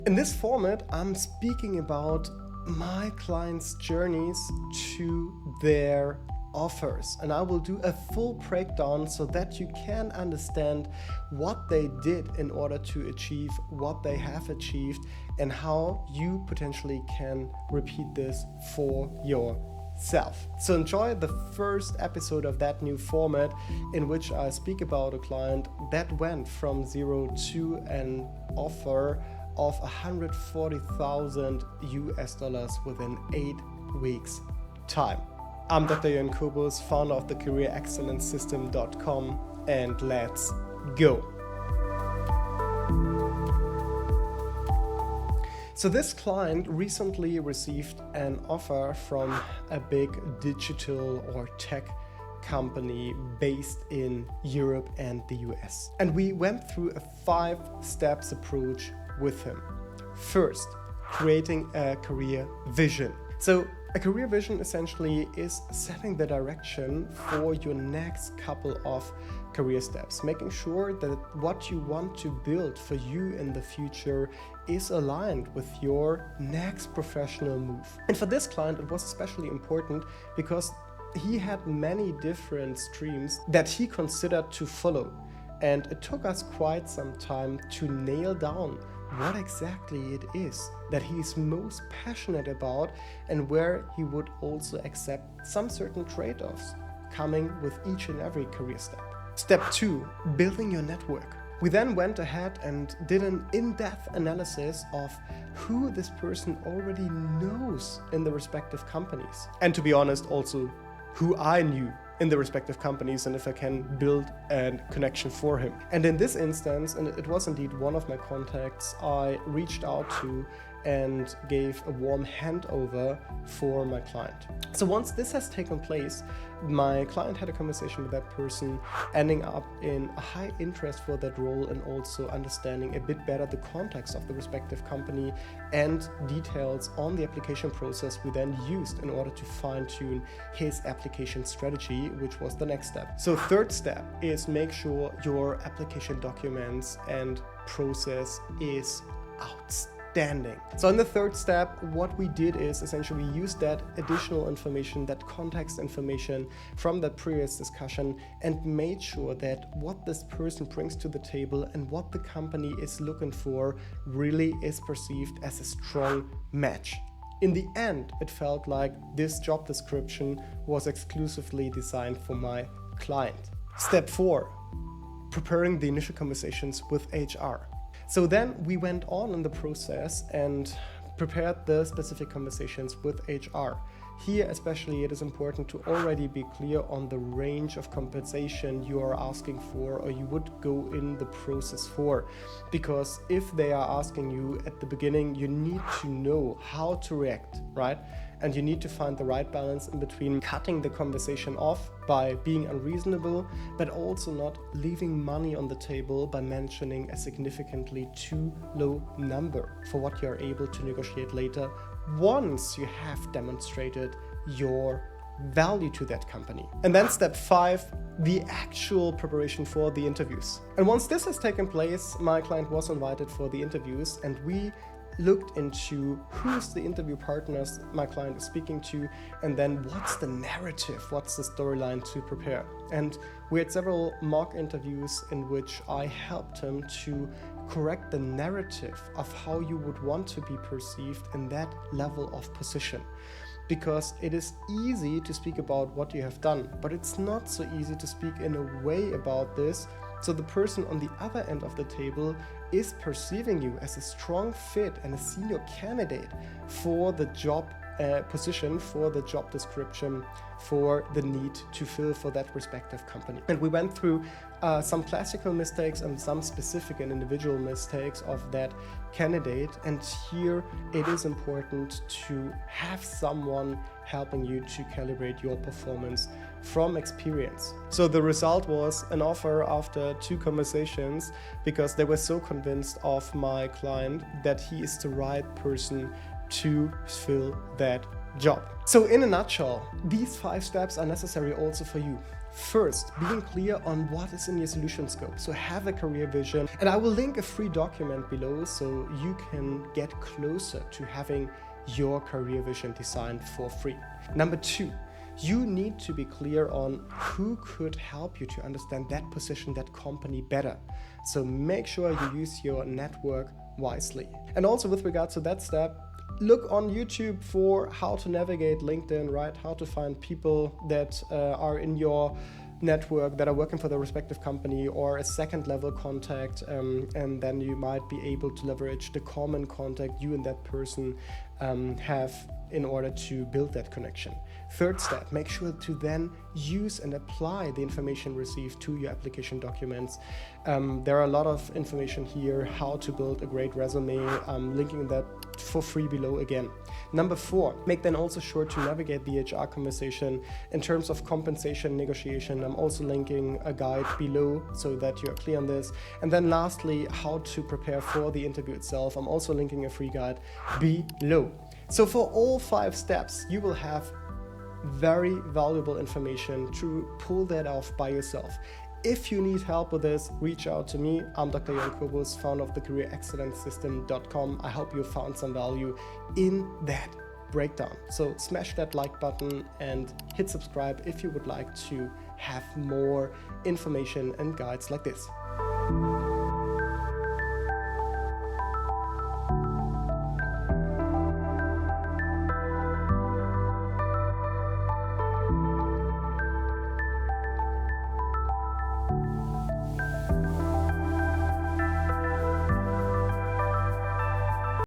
In this format, I'm speaking about my clients' journeys to their offers, and I will do a full breakdown so that you can understand what they did in order to achieve what they have achieved and how you potentially can repeat this for yourself. So enjoy the first episode of that new format in which I speak about a client that went from zero to an offer of $140,000 within 8 weeks time. I'm Dr. Jan Kobus, founder of the careerexcellencesystem.com, and let's go. So this client recently received an offer from a big digital or tech company based in Europe and the US. And we went through a 5-step approach with him. First, creating a career vision. So a career vision essentially is setting the direction for your next couple of career steps, making sure that what you want to build for you in the future is aligned with your next professional move. And for this client, it was especially important because he had many different streams that he considered to follow. And it took us quite some time to nail down what exactly it is that he is most passionate about and where he would also accept some certain trade-offs coming with each and every career step. Step 2, building your network. We then went ahead and did an in-depth analysis of who this person already knows in the respective companies. And to be honest, also who I knew in the respective companies and if I can build a connection for him. And in this instance, and it was indeed one of my contacts, I reached out to and gave a warm handover for my client. So once this has taken place, my client had a conversation with that person, ending up in a high interest for that role and also understanding a bit better the context of the respective company and details on the application process we then used in order to fine-tune his application strategy, which was the next step. So third step is make sure your application documents and process is outstanding. So in the third step, what we did is essentially we used that additional information, that context information from that previous discussion and made sure that what this person brings to the table and what the company is looking for really is perceived as a strong match. In the end, it felt like this job description was exclusively designed for my client. Step 4, preparing the initial conversations with HR. So then we went on in the process and prepared the specific conversations with HR. Here especially it is important to already be clear on the range of compensation you are asking for or you would go in the process for. Because if they are asking you at the beginning, you need to know how to react, right? And you need to find the right balance in between cutting the conversation off by being unreasonable, but also not leaving money on the table by mentioning a significantly too low number for what you're able to negotiate later once you have demonstrated your value to that company. And then step 5, the actual preparation for the interviews. And once this has taken place, my client was invited for the interviews and we looked into who's the interview partners my client is speaking to and then what's the narrative, what's the storyline to prepare. And we had several mock interviews in which I helped him to correct the narrative of how you would want to be perceived in that level of position. Because it is easy to speak about what you have done, but it's not so easy to speak in a way about this so the person on the other end of the table is perceiving you as a strong fit and a senior candidate for the job position, for the job description, for the need to fill for that respective company. And we went through some classical mistakes and some specific and individual mistakes of that candidate. And here it is important to have someone helping you to calibrate your performance from experience. So the result was an offer after 2 conversations because they were so convinced of my client that he is the right person to fill that job. So in a nutshell, these 5 steps are necessary also for you. First, being clear on what is in your solution scope. So have a career vision, and I will link a free document below so you can get closer to having your career vision designed for free. Number 2, you need to be clear on who could help you to understand that position, that company better. So make sure you use your network wisely. And also with regards to that step, look on YouTube for how to navigate LinkedIn, right? How to find people that are in your network that are working for the respective company, or a second level contact, and then you might be able to leverage the common contact you and that person have in order to build that connection. Third step, make sure to then use and apply the information received to your application documents. There are a lot of information here, how to build a great resume. I'm linking that for free below again. Number 4, make then also sure to navigate the HR conversation in terms of compensation negotiation. I'm also linking a guide below so that you're clear on this. And then lastly, how to prepare for the interview itself. I'm also linking a free guide below. So for all 5 steps, you will have very valuable information to pull that off by yourself. If you need help with this, reach out to me. I'm Dr. Jan Kobus, founder of the careerexcellencesystem.com. I hope you found some value in that breakdown. So smash that like button and hit subscribe if you would like to have more information and guides like this.